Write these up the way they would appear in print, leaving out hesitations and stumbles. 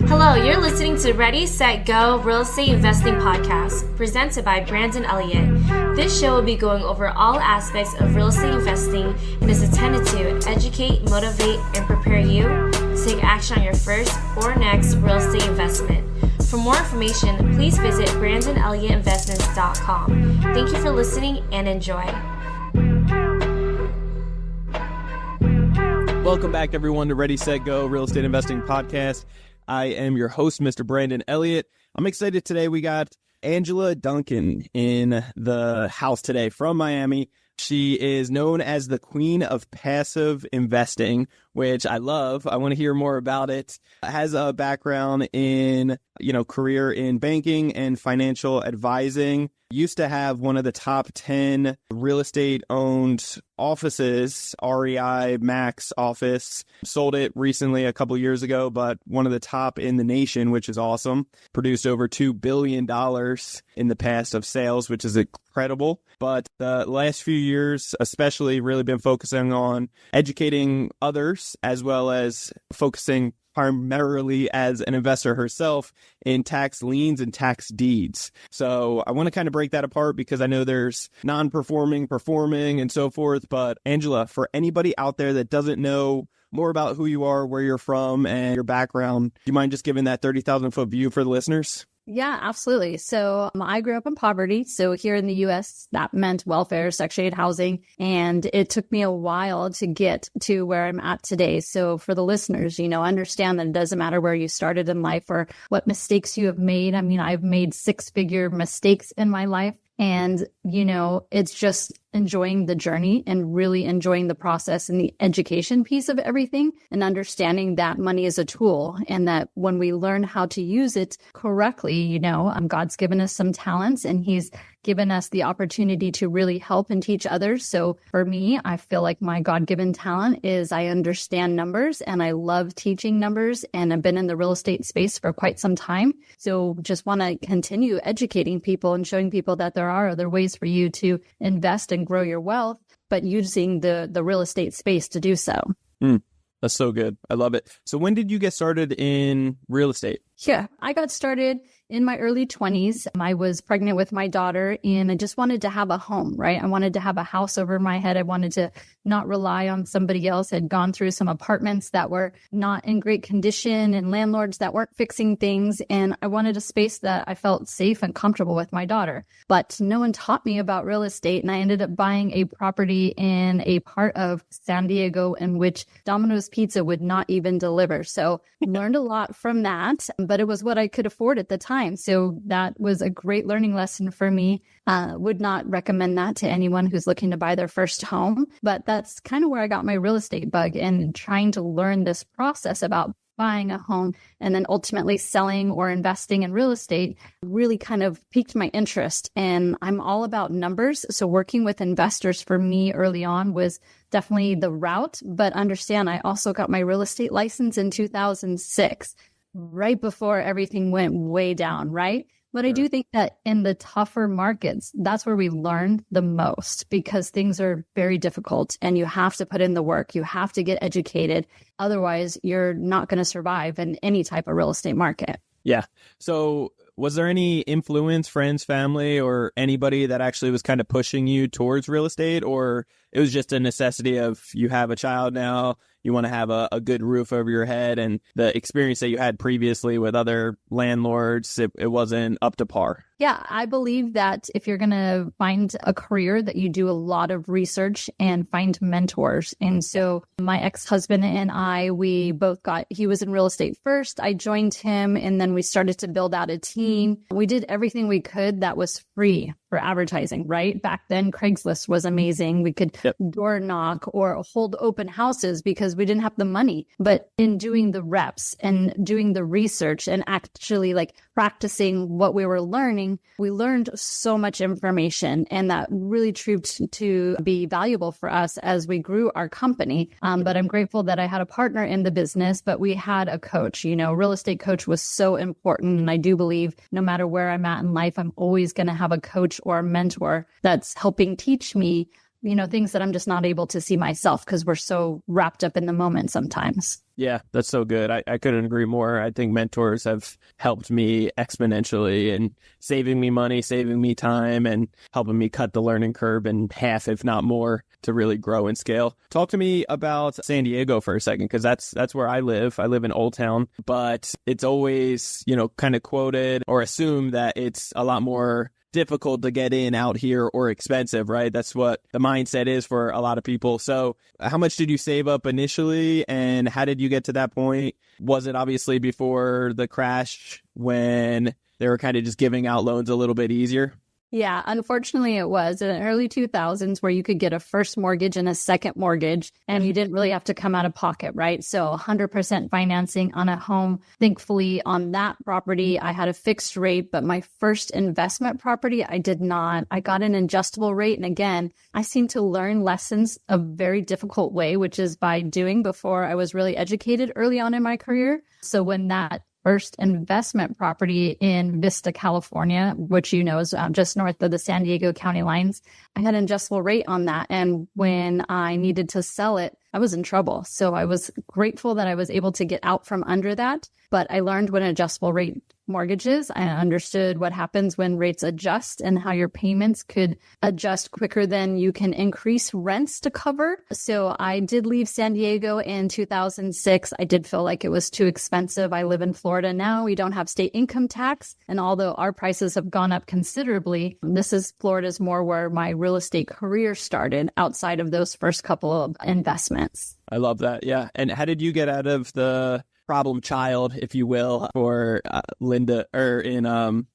Hello, you're listening to Ready, Set, Go Real Estate Investing Podcast, presented by Brandon Elliott. This show will be going over all aspects of real estate investing and is intended to educate, motivate, and prepare you to take action on your first or next real estate investment. For more information, please visit BrandonElliottInvestments.com. Thank you for listening and enjoy. Welcome back, everyone, to Ready, Set, Go Real Estate Investing Podcast. I am your host, Mr. Brandon Elliott. I'm excited today. We got Angela Duncan in the house today from Miami. She is known as the Queen of Passive Investing, which I love. I want to hear more about it. Has a background in, career in banking and financial advising. Used to have one of the top 10 real estate owned offices, REI Max office. Sold it recently a couple years ago, but one of the top in the nation, which is awesome. Produced over $2 billion in the past of sales, which is incredible. But the last few years, especially, really been focusing on educating others, as well as focusing primarily as an investor herself in tax liens and tax deeds. So I want to kind of break that apart because I know there's non-performing, performing, and so forth. But Angela, for anybody out there that doesn't know more about who you are, where you're from, and your background, do you mind just giving that 30,000-foot view for the listeners? Yeah, absolutely. So I grew up in poverty. So here in the U.S., that meant welfare, Section 8 housing. And it took me a while to get to where I'm at today. So for the listeners, understand that it doesn't matter where you started in life or what mistakes you have made. I mean, I've made six-figure mistakes in my life. And, it's just enjoying the journey and really enjoying the process and the education piece of everything and understanding that money is a tool and that when we learn how to use it correctly, God's given us some talents and he's given us the opportunity to really help and teach others. So for me, I feel like my God-given talent is I understand numbers and I love teaching numbers and I've been in the real estate space for quite some time. So just want to continue educating people and showing people that there are other ways for you to invest and grow your wealth, but using the real estate space to do so. That's so good. I love it. So when did you get started in real estate? Yeah, I got started in my early 20s. I was pregnant with my daughter and I just wanted to have a home, right? I wanted to have a house over my head. I wanted to not rely on somebody else. I'd gone through some apartments that were not in great condition and landlords that weren't fixing things. And I wanted a space that I felt safe and comfortable with my daughter. But no one taught me about real estate. And I ended up buying a property in a part of San Diego in which Domino's Pizza would not even deliver. So I learned a lot from that, but it was what I could afford at the time. So that was a great learning lesson for me. Would not recommend that to anyone who's looking to buy their first home. But that's kind of where I got my real estate bug and trying to learn this process about buying a home and then ultimately selling or investing in real estate really kind of piqued my interest. And I'm all about numbers. So working with investors for me early on was definitely the route. But understand, I also got my real estate license in 2006. Right before everything went way down, right? But I do think that in the tougher markets, that's where we learn the most because things are very difficult and you have to put in the work. You have to get educated. Otherwise, you're not going to survive in any type of real estate market. Yeah. So was there any influence, friends, family, or anybody that actually was kind of pushing you towards real estate? Or it was just a necessity of you have a child now, you want to have a good roof over your head, and the experience that you had previously with other landlords, it wasn't up to par? Yeah, I believe that if you're going to find a career that you do a lot of research and find mentors. And so my ex-husband and I, he was in real estate first. I joined him and then we started to build out a team. We did everything we could that was free for advertising, right? Back then, Craigslist was amazing. We could door knock or hold open houses because we didn't have the money. But in doing the reps and doing the research and actually practicing what we were learning, we learned so much information, and that really proved to be valuable for us as we grew our company. But I'm grateful that I had a partner in the business, but we had a coach. Real estate coach was so important. And I do believe no matter where I'm at in life, I'm always going to have a coach or a mentor that's helping teach me things that I'm just not able to see myself because we're so wrapped up in the moment sometimes. Yeah, that's so good. I couldn't agree more. I think mentors have helped me exponentially in saving me money, saving me time, and helping me cut the learning curve in half, if not more, to really grow and scale. Talk to me about San Diego for a second, because that's where I live. I live in Old Town, but it's always, kind of quoted or assumed that it's a lot more difficult to get in out here or expensive, right? That's what the mindset is for a lot of people. So how much did you save up initially and how did you get to that point? Was it obviously before the crash when they were kind of just giving out loans a little bit easier? Yeah, unfortunately it was in the early 2000s where you could get a first mortgage and a second mortgage and you didn't really have to come out of pocket, right? So 100% financing on a home. Thankfully on that property, I had a fixed rate, but my first investment property, I did not. I got an adjustable rate. And again, I seem to learn lessons a very difficult way, which is by doing before I was really educated early on in my career. So when that first investment property in Vista, California, which is just north of the San Diego county lines, I had an adjustable rate on that. And when I needed to sell it, I was in trouble. So I was grateful that I was able to get out from under that. But I learned what an adjustable rate mortgage is. I understood what happens when rates adjust and how your payments could adjust quicker than you can increase rents to cover. So I did leave San Diego in 2006. I did feel like it was too expensive. I live in Florida now. We don't have state income tax. And although our prices have gone up considerably, Florida's more where my real estate career started outside of those first couple of investments. I love that. Yeah. And how did you get out of the problem child, if you will, for Linda or in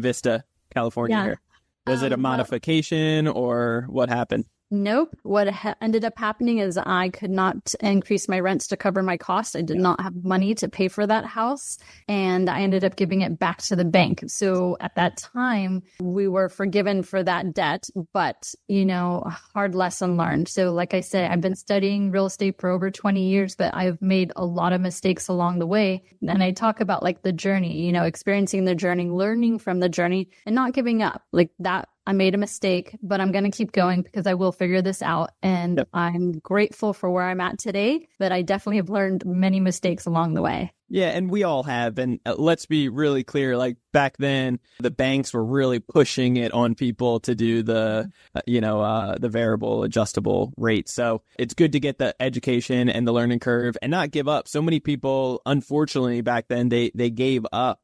Vista, California? Yeah. Here. Was it a modification or what happened? Nope. What ended up happening is I could not increase my rents to cover my costs. I did not have money to pay for that house, and I ended up giving it back to the bank. So at that time, we were forgiven for that debt, but, a hard lesson learned. So like I said, I've been studying real estate for over 20 years, but I've made a lot of mistakes along the way. And I talk about like the journey, experiencing the journey, learning from the journey and not giving up like that. I made a mistake, but I'm going to keep going because I will figure this out. And Yep. I'm grateful for where I'm at today, but I definitely have learned many mistakes along the way. Yeah, and we all have. And let's be really clear, like back then, the banks were really pushing it on people to do the variable adjustable rate. So it's good to get the education and the learning curve and not give up. So many people, unfortunately, back then, they gave up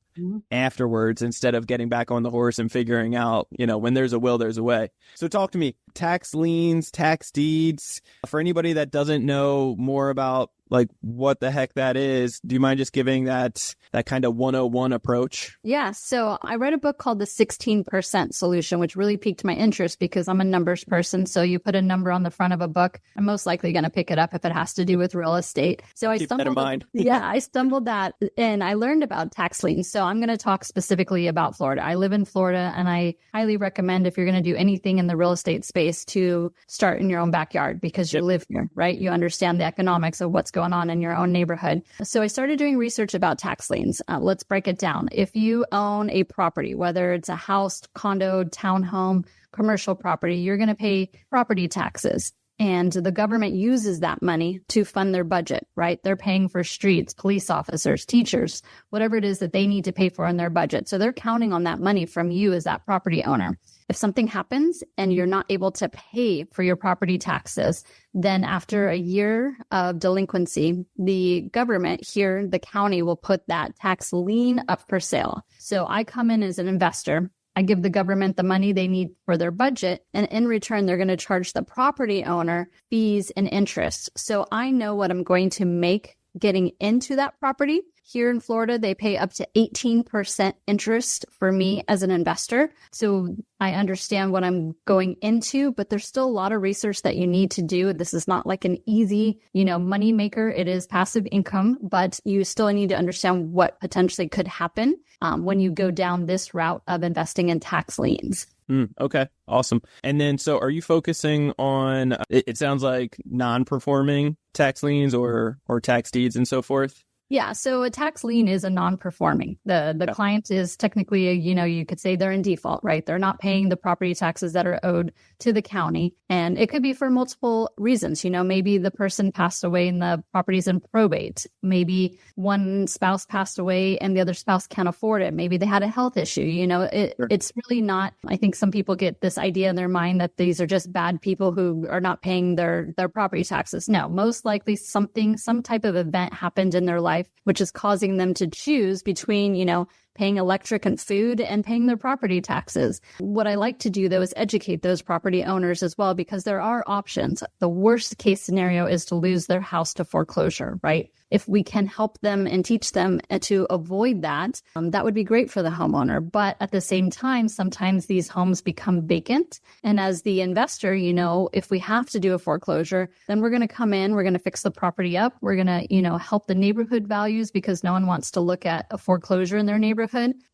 afterwards instead of getting back on the horse and figuring out, when there's a will, there's a way. So talk to me, tax liens, tax deeds. For anybody that doesn't know more about like what the heck that is, do you mind just giving that kind of 101 approach? Yeah. So I read a book called The 16% Solution, which really piqued my interest because I'm a numbers person. So you put a number on the front of a book, I'm most likely going to pick it up if it has to do with real estate. So I stumbled that and I learned about tax liens. So I'm going to talk specifically about Florida. I live in Florida and I highly recommend if you're going to do anything in the real estate space to start in your own backyard because you live here, right? You understand the economics of what's going on in your own neighborhood. So I started doing research about tax liens. Let's break it down. If you own a property, whether it's a house, condo, townhome, commercial property, you're going to pay property taxes. And the government uses that money to fund their budget, right? They're paying for streets, police officers, teachers, whatever it is that they need to pay for in their budget. So they're counting on that money from you as that property owner. If something happens and you're not able to pay for your property taxes, then after a year of delinquency, the government here, the county, will put that tax lien up for sale. So I come in as an investor. I give the government the money they need for their budget, and in return, they're going to charge the property owner fees and interest. So I know what I'm going to make getting into that property. Here in Florida, they pay up to 18% interest for me as an investor. So I understand what I'm going into, but there's still a lot of research that you need to do. This is not like an easy, money maker. It is passive income, but you still need to understand what potentially could happen when you go down this route of investing in tax liens. Okay, awesome. And then, so are you focusing on, it sounds like non-performing tax liens or tax deeds and so forth? Yeah. So a tax lien is a non-performing. The client is technically, you could say they're in default, right? They're not paying the property taxes that are owed to the county. And it could be for multiple reasons. Maybe the person passed away and the property's in probate. Maybe one spouse passed away and the other spouse can't afford it. Maybe they had a health issue. It's really not, I think some people get this idea in their mind that these are just bad people who are not paying their property taxes. No, most likely some type of event happened in their life, which is causing them to choose between, paying electric and food and paying their property taxes. What I like to do, though, is educate those property owners as well, because there are options. The worst case scenario is to lose their house to foreclosure, right? If we can help them and teach them to avoid that, that would be great for the homeowner. But at the same time, sometimes these homes become vacant. And as the investor, if we have to do a foreclosure, then we're going to come in, we're going to fix the property up. We're going to, help the neighborhood values, because no one wants to look at a foreclosure in their neighborhood.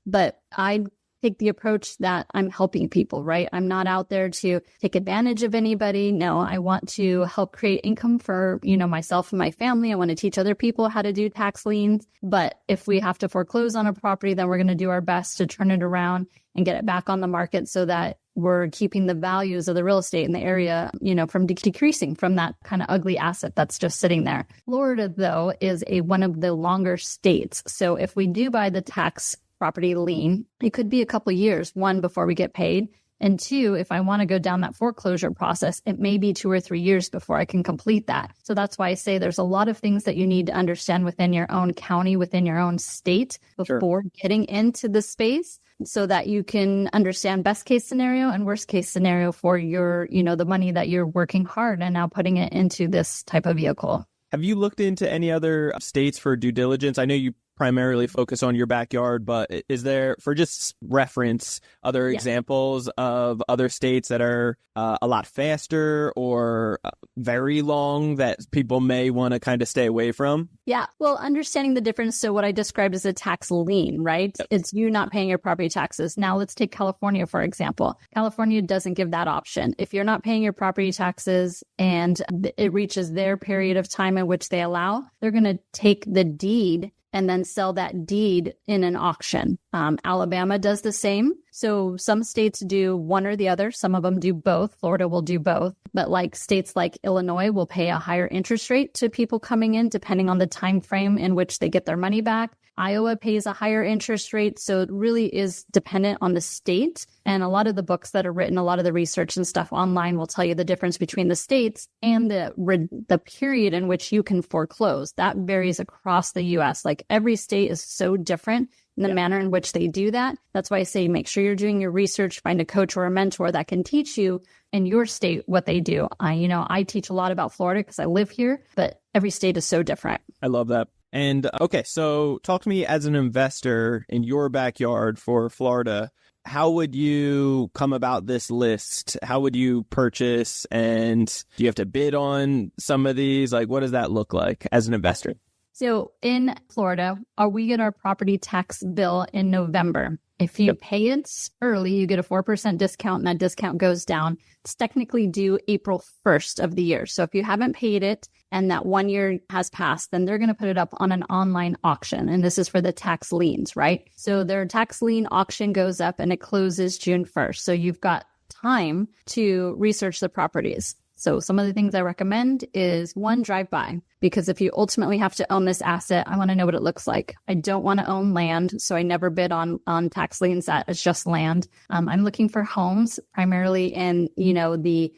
But I take the approach that I'm helping people, right? I'm not out there to take advantage of anybody. No, I want to help create income for, myself and my family. I want to teach other people how to do tax liens. But if we have to foreclose on a property, then we're going to do our best to turn it around and get it back on the market so that we're keeping the values of the real estate in the area, from decreasing from that kind of ugly asset that's just sitting there. Florida, though, is one of the longer states. So if we do buy the tax property lien, it could be a couple of years, one, before we get paid. And two, if I want to go down that foreclosure process, it may be 2 or 3 years before I can complete that. So that's why I say there's a lot of things that you need to understand within your own county, within your own state before getting into the space, so that you can understand best case scenario and worst case scenario for your, the money that you're working hard and now putting it into this type of vehicle. Have you looked into any other states for due diligence? I know you primarily focus on your backyard, but is there, for just reference, other examples of other states that are a lot faster or very long that people may want to kind of stay away from? Yeah. Well, understanding the difference. So what I described as a tax lien, right? Yep. It's you not paying your property taxes. Now let's take California, for example. California doesn't give that option. If you're not paying your property taxes and it reaches their period of time in which they allow, they're going to take the deed and then sell that deed in an auction. Alabama does the same. So some states do one or the other. Some of them do both. Florida will do both. But like states like Illinois will pay a higher interest rate to people coming in, depending on the time frame in which they get their money back. Iowa pays a higher interest rate. So it really is dependent on the state. And a lot of the books that are written, a lot of the research and stuff online will tell you the difference between the states and the period in which you can foreclose. That varies across the U.S. Like every state is so different in the manner in which they do that. That's why I say make sure you're doing your research, find a coach or a mentor that can teach you in your state what they do. I teach a lot about Florida because I live here, but every state is so different. I love that. And okay, so talk to me as an investor in your backyard for Florida. How would you come about this list? How would you purchase? And do you have to bid on some of these? Like, what does that look like as an investor? So in Florida, we get our property tax bill in November. If you pay it early, you get a 4% discount, and that discount goes down. It's technically due April 1st of the year. So if you haven't paid it and that 1 year has passed, then they're going to put it up on an online auction. And this is for the tax liens, right? So their tax lien auction goes up and it closes June 1st. So you've got time to research the properties. So some of the things I recommend is one, drive by, because if you ultimately have to own this asset, I want to know what it looks like. I don't want to own land, so I never bid on tax liens that is just land. I'm looking for homes primarily in, the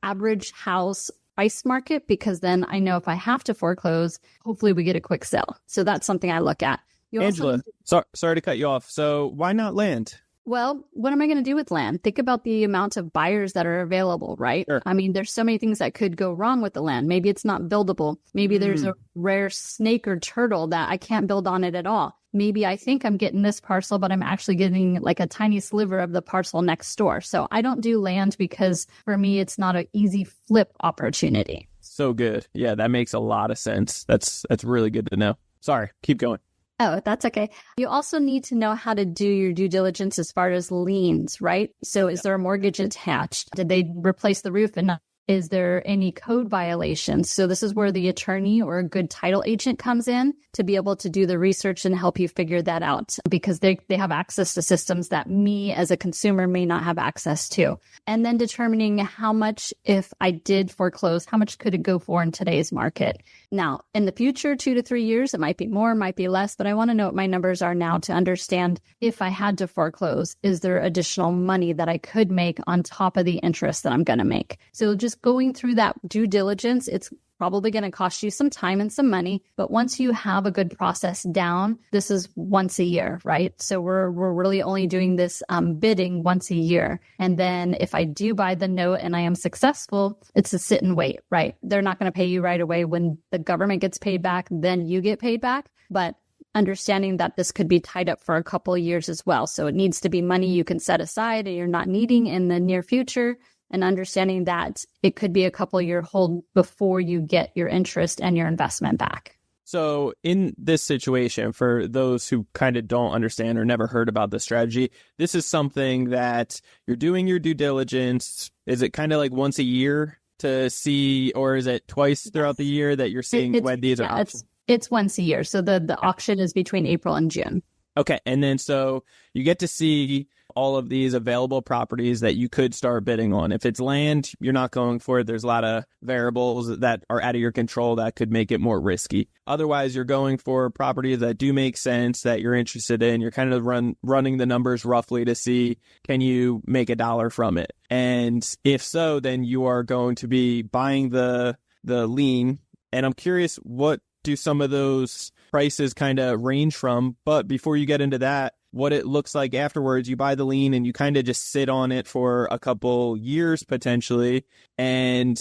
average house price market, because then I know if I have to foreclose, hopefully we get a quick sale. So that's something I look at. Angela, sorry to cut you off. So why not land? Well, what am I going to do with land? Think about the amount of buyers that are available, right? Sure. I mean, there's so many things that could go wrong with the land. Maybe it's not buildable. Maybe there's a rare snake or turtle that I can't build on it at all. Maybe I think I'm getting this parcel, but I'm actually getting like a tiny sliver of the parcel next door. So I don't do land because for me, it's not an easy flip opportunity. So good. Yeah, that makes a lot of sense. That's really good to know. Sorry, keep going. Oh, that's okay. You also need to know how to do your due diligence as far as liens, right? So is there a mortgage attached? Did they replace the roof and not Is there any code violations? So this is where the attorney or a good title agent comes in to be able to do the research and help you figure that out, because they have access to systems that me as a consumer may not have access to. And then determining how much, if I did foreclose, how much could it go for in today's market? Now, in the future, 2 to 3 years, it might be more, might be less, but I want to know what my numbers are now to understand if I had to foreclose, is there additional money that I could make on top of the interest that I'm going to make? So just going through that due diligence, it's probably going to cost you some time and some money. But once you have a good process down, this is once a year, right? So we're really only doing this bidding once a year. And then if I do buy the note and I am successful, it's a sit and wait, right? They're not going to pay you right away. When the government gets paid back, then you get paid back. But understanding that this could be tied up for a couple of years as well. So it needs to be money you can set aside and you're not needing in the near future. And understanding that it could be a couple of year hold before you get your interest and your investment back. So in this situation, for those who kind of don't understand or never heard about the strategy, this is something that you're doing your due diligence. Is it kind of like once a year to see, or is it twice throughout the year that you're seeing when these are options? It's once a year. So the auction is between April and June. Okay. And then so you get to see all of these available properties that you could start bidding on. If it's land, you're not going for it. There's a lot of variables that are out of your control that could make it more risky. Otherwise, you're going for properties that do make sense, that you're interested in. You're kind of running the numbers roughly to see, can you make $1 from it? And if so, then you are going to be buying the lien. And I'm curious, what do some of those prices kind of range from? But before you get into that, what it looks like afterwards, you buy the lien and you kind of just sit on it for a couple years potentially. And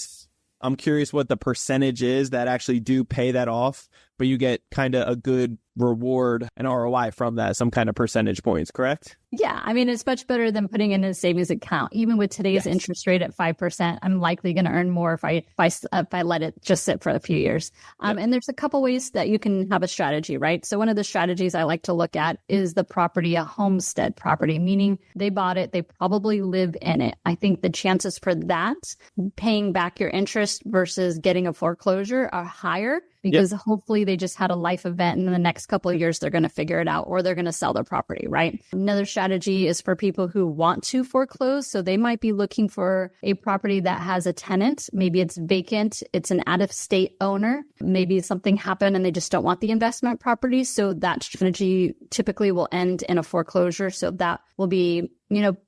I'm curious what the percentage is that actually do pay that off, but you get kind of a good reward and ROI from that, some kind of percentage points, correct? Yeah, I mean, it's much better than putting in a savings account. Even with today's interest rate at 5%, I'm likely going to earn more if I let it just sit for a few years. And there's a couple ways that you can have a strategy, right? So one of the strategies I like to look at is the property, a homestead property, meaning they bought it, they probably live in it. I think the chances for that, paying back your interest versus getting a foreclosure, are higher, because hopefully they just had a life event and in the next couple of years, they're going to figure it out, or they're going to sell their property, right? Another strategy is for people who want to foreclose. So they might be looking for a property that has a tenant. Maybe it's vacant. It's an out-of-state owner. Maybe something happened and they just don't want the investment property. So that strategy typically will end in a foreclosure. So that will be,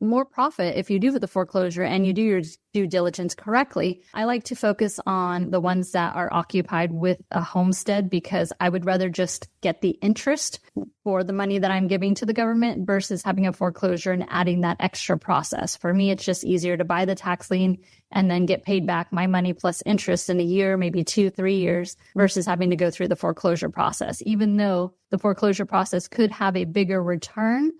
more profit if you do the foreclosure and you do your due diligence correctly. I like to focus on the ones that are occupied with a homestead, because I would rather just get the interest for the money that I'm giving to the government versus having a foreclosure and adding that extra process. For me, it's just easier to buy the tax lien and then get paid back my money plus interest in a year, maybe 2-3 years, versus having to go through the foreclosure process. Even though the foreclosure process could have a bigger return,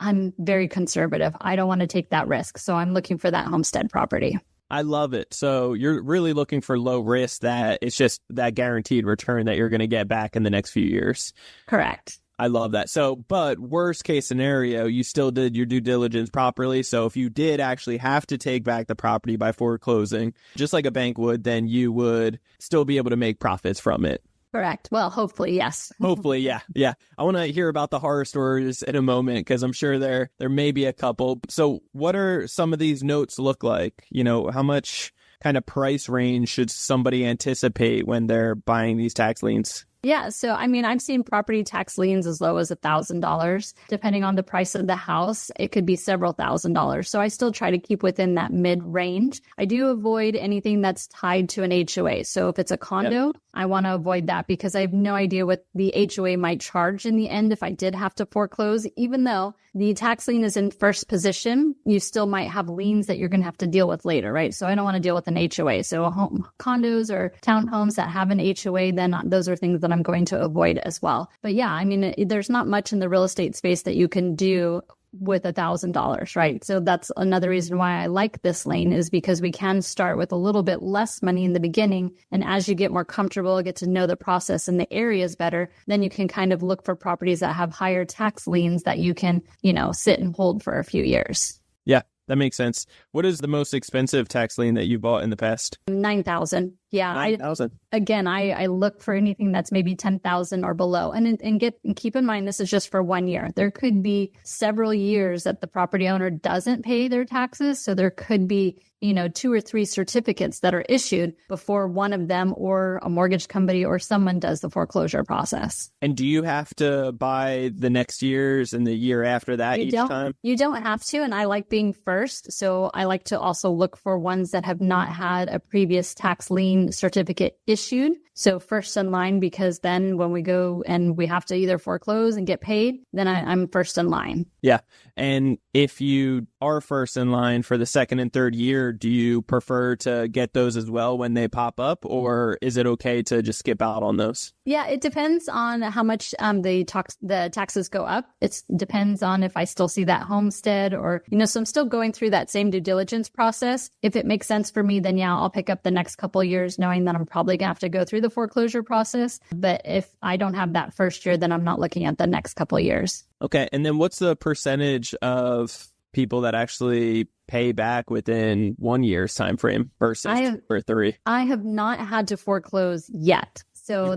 I'm very conservative. I don't want to take that risk. So I'm looking for that homestead property. I love it. So you're really looking for low risk, that it's just that guaranteed return that you're going to get back in the next few years. Correct. I love that. So, but worst case scenario, you still did your due diligence properly. So if you did actually have to take back the property by foreclosing, just like a bank would, then you would still be able to make profits from it. Correct. Well, hopefully, yes. Hopefully, yeah. Yeah. I want to hear about the horror stories in a moment, because I'm sure there may be a couple. So what are some of these notes look like? How much kind of price range should somebody anticipate when they're buying these tax liens? Yeah. So, I mean, I've seen property tax liens as low as $1,000. Depending on the price of the house, it could be several $1,000s. So I still try to keep within that mid range. I do avoid anything that's tied to an HOA. So if it's a condo, I want to avoid that, because I have no idea what the HOA might charge in the end if I did have to foreclose. Even though the tax lien is in first position, you still might have liens that you're going to have to deal with later, right? So I don't want to deal with an HOA. So condos or townhomes that have an HOA, then those are things that I'm going to avoid as well. But yeah, I mean, there's not much in the real estate space that you can do with $1,000, right? So that's another reason why I like this lane, is because we can start with a little bit less money in the beginning. And as you get more comfortable, get to know the process and the areas better, then you can kind of look for properties that have higher tax liens that you can, sit and hold for a few years. Yeah, that makes sense. What is the most expensive tax lien that you bought in the past? 9,000. Yeah. 9,000. I look for anything that's maybe 10,000 or below. And keep in mind, this is just for 1 year. There could be several years that the property owner doesn't pay their taxes. So there could be, 2 or 3 certificates that are issued before one of them or a mortgage company or someone does the foreclosure process. And do you have to buy the next year's and the year after that each time? You don't have to. And I like being first. So I like to also look for ones that have not had a previous tax lien certificate issued. So first in line, because then when we go and we have to either foreclose and get paid, then I'm first in line. Yeah. And if you are first in line for the second and third year, do you prefer to get those as well when they pop up, or is it okay to just skip out on those? Yeah, it depends on how much the taxes go up. It depends on if I still see that homestead or, so I'm still going through that same due diligence process. If it makes sense for me, then yeah, I'll pick up the next couple of years knowing that I'm probably gonna have to go through the foreclosure process. But if I don't have that first year, then I'm not looking at the next couple of years. Okay. And then what's the percentage of people that actually pay back within 1 year's time frame versus for 3? I have not had to foreclose yet. So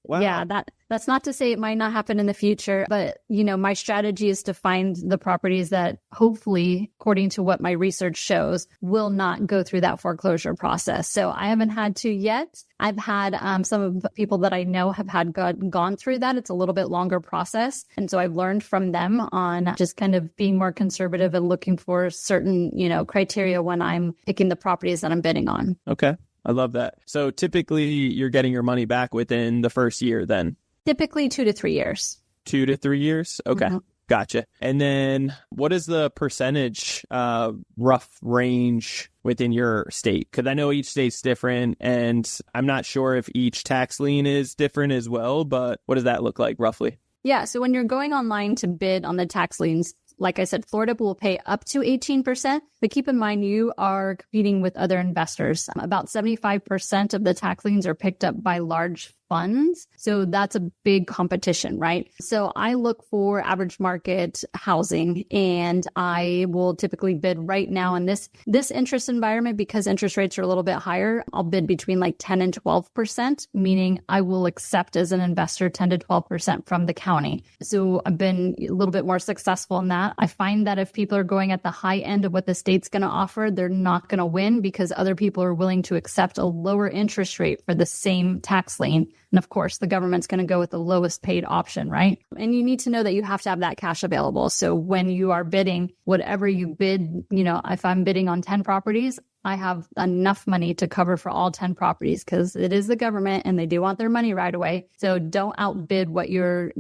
Wow. Yeah, that's not to say it might not happen in the future, but my strategy is to find the properties that hopefully, according to what my research shows, will not go through that foreclosure process. So I haven't had to yet. I've had some of the people that I know have had gone through that. It's a little bit longer process. And so I've learned from them on just kind of being more conservative and looking for certain, criteria when I'm picking the properties that I'm bidding on. Okay. I love that. So typically you're getting your money back within the first year then? Typically 2 to 3 years. 2 to 3 years? Okay. Mm-hmm. Gotcha. And then what is the percentage rough range within your state? Because I know each state's different and I'm not sure if each tax lien is different as well, but what does that look like roughly? Yeah. So when you're going online to bid on the tax liens, like I said, Florida will pay up to 18%, but keep in mind you are competing with other investors. About 75% of the tax liens are picked up by large funds. So that's a big competition, right? So I look for average market housing and I will typically bid right now in this interest environment because interest rates are a little bit higher. I'll bid between like 10 and 12%, meaning I will accept as an investor 10 to 12% from the county. So I've been a little bit more successful in that. I find that if people are going at the high end of what the state's going to offer, they're not going to win because other people are willing to accept a lower interest rate for the same tax lien. And of course, the government's going to go with the lowest paid option, right? And you need to know that you have to have that cash available. So when you are bidding, whatever you bid, if I'm bidding on 10 properties, I have enough money to cover for all 10 properties because it is the government and they do want their money right away. So don't outbid what your,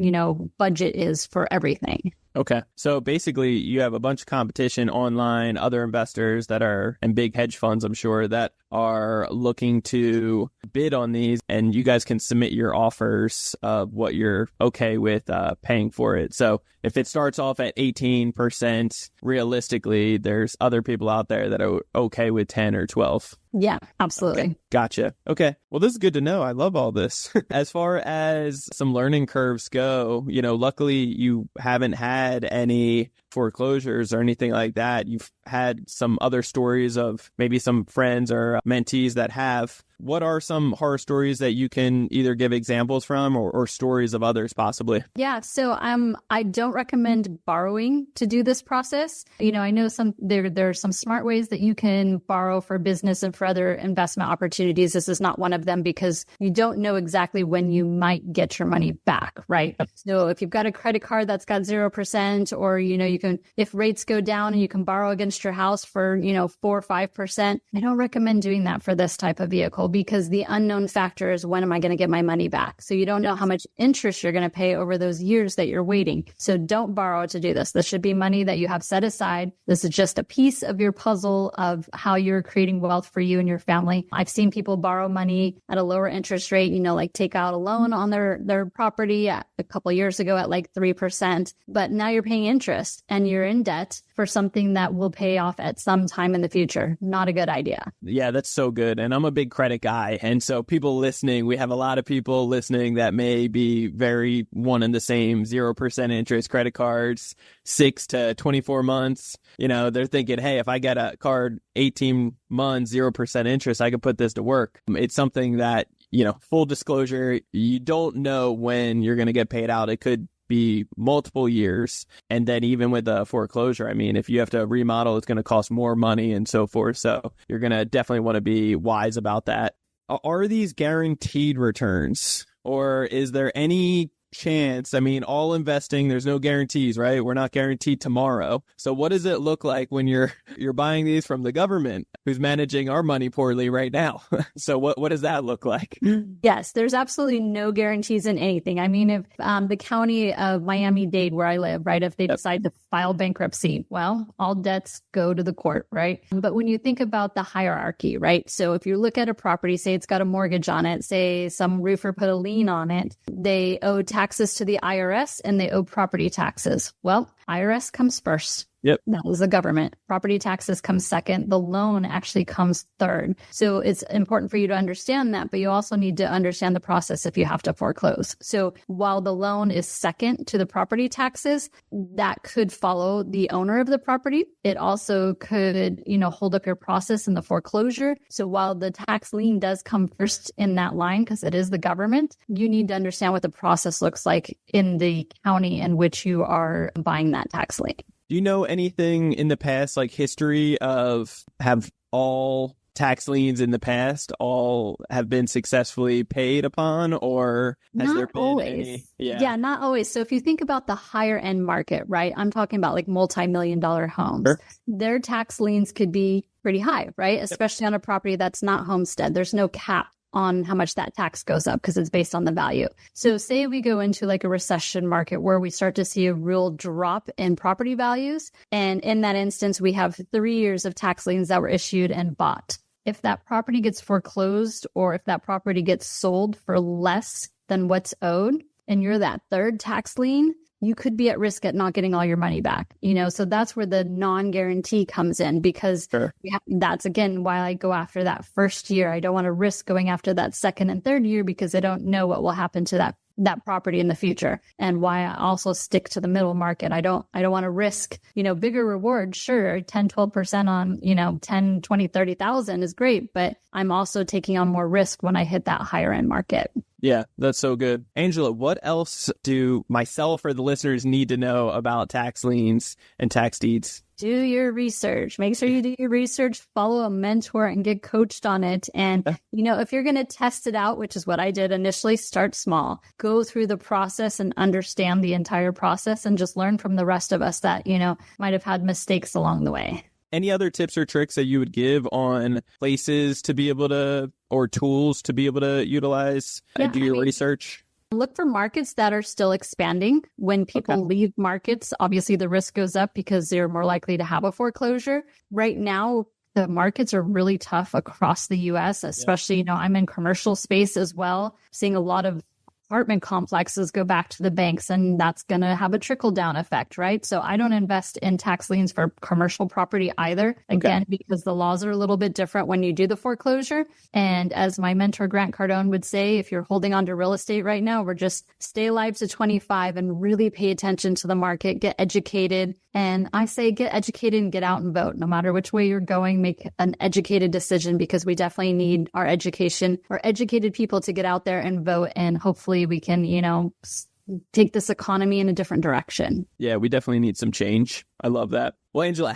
budget is for everything. Okay. So basically you have a bunch of competition online, other investors that are, and big hedge funds, I'm sure, that are looking to bid on these, and you guys can submit your offers of what you're okay with paying for it. So if it starts off at 18%, realistically, there's other people out there that are okay with 10 or 12. Yeah, absolutely. Okay. Gotcha. Okay. Well, this is good to know. I love all this. As far as some learning curves go, luckily you haven't had any foreclosures or anything like that. You've had some other stories of maybe some friends or mentees that have. What are some horror stories that you can either give examples from or stories of others possibly? Yeah. So I don't recommend borrowing to do this process. I know there are some smart ways that you can borrow for business and for other investment opportunities. This is not one of them because you don't know exactly when you might get your money back, right? So if you've got a credit card that's got 0%, or, you can, if rates go down and you can borrow against your house for, 4 or 5%, I don't recommend doing that for this type of vehicle because the unknown factor is when am I going to get my money back? So you don't know how much interest you're going to pay over those years that you're waiting. So don't borrow to do this. This should be money that you have set aside. This is just a piece of your puzzle of how you're creating wealth for you and your family. I've seen people borrow money at a lower interest rate, like take out a loan on their property a couple of years ago at like 3%, but now you're paying interest and you're in debt for something that will pay off at some time in the future. Not a good idea. Yeah, that's so good. And I'm a big credit bank guy. And so people listening, we have a lot of people listening that may be very one and the same, 0% interest credit cards, 6 to 24 months. They're thinking, hey, if I get a card 18 months, 0% interest, I could put this to work. It's something that, full disclosure, you don't know when you're going to get paid out. It could be multiple years. And then even with a foreclosure, if you have to remodel, it's going to cost more money and so forth. So you're going to definitely want to be wise about that. Are these guaranteed returns, or is there any chance? All investing, there's no guarantees, right? We're not guaranteed tomorrow. So what does it look like when you're buying these from the government, who's managing our money poorly right now? So what does that look like? Yes, there's absolutely no guarantees in anything. If the county of Miami-Dade, where I live, right, if they decide to file bankruptcy, well, all debts go to the court, right? But when you think about the hierarchy, right? So if you look at a property, say it's got a mortgage on it, say some roofer put a lien on it, they owe taxes to the IRS and they owe property taxes. Well, IRS comes first. Yep. That was the government. Property taxes come second. The loan actually comes third. So it's important for you to understand that, but you also need to understand the process if you have to foreclose. So while the loan is second to the property taxes, that could follow the owner of the property. It also could, hold up your process in the foreclosure. So while the tax lien does come first in that line, because it is the government, you need to understand what the process looks like in the county in which you are buying that tax lien. Do you know anything in the past, like history of have all tax liens in the past all have been successfully paid upon, or has there been any? Yeah, not always. So if you think about the higher end market, right? I'm talking about like multi-million-dollar homes. Sure. Their tax liens could be pretty high, right? Especially on a property that's not homestead. There's no cap on how much that tax goes up because it's based on the value. So say we go into like a recession market where we start to see a real drop in property values. And in that instance, we have 3 years of tax liens that were issued and bought. If that property gets foreclosed or if that property gets sold for less than what's owed, and you're that third tax lien, you could be at risk at not getting all your money back. So that's where the non-guarantee comes in, because Sure. That's, again, why I go after that first year. I don't want to risk going after that second and third year because I don't know what will happen to that property in the future, and why I also stick to the middle market. I don't want to risk, bigger reward. Sure. 10, 12% on, 10, 20, 30,000 is great, but I'm also taking on more risk when I hit that higher end market. Yeah, that's so good. Angela, what else do myself or the listeners need to know about tax liens and tax deeds? Do your research. Make sure you do your research, follow a mentor and get coached on it. And, if you're going to test it out, which is what I did initially, start small, go through the process and understand the entire process and just learn from the rest of us that, might have had mistakes along the way. Any other tips or tricks that you would give on places to be able to, or tools to be able to utilize and do your research? Look for markets that are still expanding. When people leave markets, obviously the risk goes up because they're more likely to have a foreclosure. Right now, the markets are really tough across the U.S., especially, I'm in commercial space as well, seeing a lot of apartment complexes go back to the banks, and that's going to have a trickle down effect, right? So I don't invest in tax liens for commercial property either, again, because the laws are a little bit different when you do the foreclosure. And as my mentor, Grant Cardone, would say, if you're holding on to real estate right now, we're just stay alive to 25 and really pay attention to the market, get educated. And I say get educated and get out and vote. No matter which way you're going, make an educated decision, because we definitely need our education, our educated people to get out there and vote. And hopefully we can, take this economy in a different direction. Yeah, we definitely need some change. I love that. Well, Angela,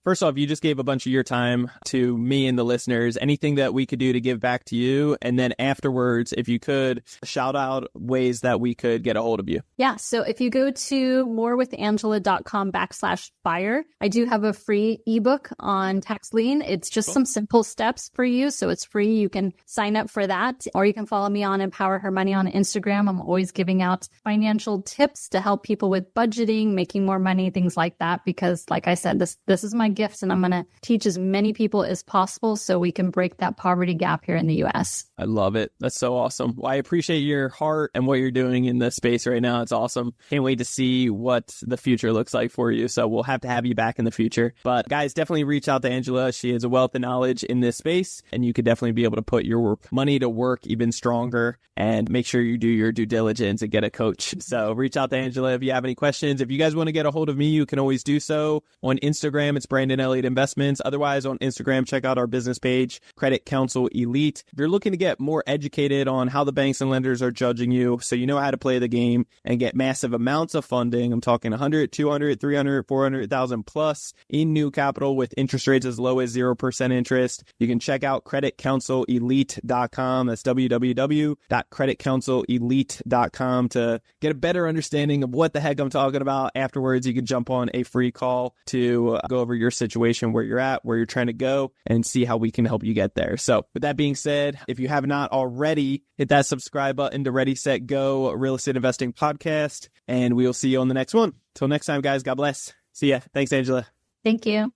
first off, you just gave a bunch of your time to me and the listeners. Anything that we could do to give back to you? And then afterwards, if you could shout out ways that we could get a hold of you. Yeah. So if you go to morewithangela.com/buyer, I do have a free ebook on tax lien. It's just some simple steps for you. So it's free. You can sign up for that, or you can follow me on Empower Her Money on Instagram. I'm always giving out financial tips to help people with budgeting, making more money money, things like that. Because like I said, this is my gift, and I'm going to teach as many people as possible so we can break that poverty gap here in the U.S. I love it. That's so awesome. Well, I appreciate your heart and what you're doing in the space right now. It's awesome. Can't wait to see what the future looks like for you. So we'll have to have you back in the future. But guys, definitely reach out to Angela. She has a wealth of knowledge in this space, and you could definitely be able to put your money to work even stronger, and make sure you do your due diligence and get a coach. So reach out to Angela if you have any questions. If you guys want to get a hold of me, you can always do so on Instagram. It's Brandon Elliott Investments. Otherwise, on Instagram, check out our business page, Credit Counsel Elite. If you're looking to get more educated on how the banks and lenders are judging you, so you know how to play the game and get massive amounts of funding, I'm talking 100, 200, 300, 400,000 plus in new capital with interest rates as low as 0% interest, you can check out creditcounselelite.com. That's www.creditcounselelite.com to get a better understanding of what the heck I'm talking about. Afterwards, you can jump on a free call to go over your situation, where you're at, where you're trying to go, and see how we can help you get there. So with that being said, if you have not already, hit that subscribe button to Ready, Set, Go Real Estate Investing Podcast, and we'll see you on the next one. Till next time, guys, God bless. See ya. Thanks, Angela. Thank you.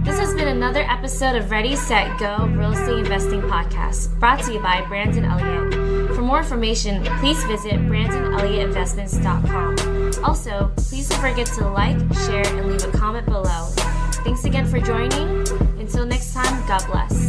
This has been another episode of Ready, Set, Go Real Estate Investing Podcast, brought to you by Brandon Elliott. For more information, please visit BrandonElliottInvestments.com. Also, please don't forget to like, share, and leave a comment below. Thanks again for joining. Until next time, God bless.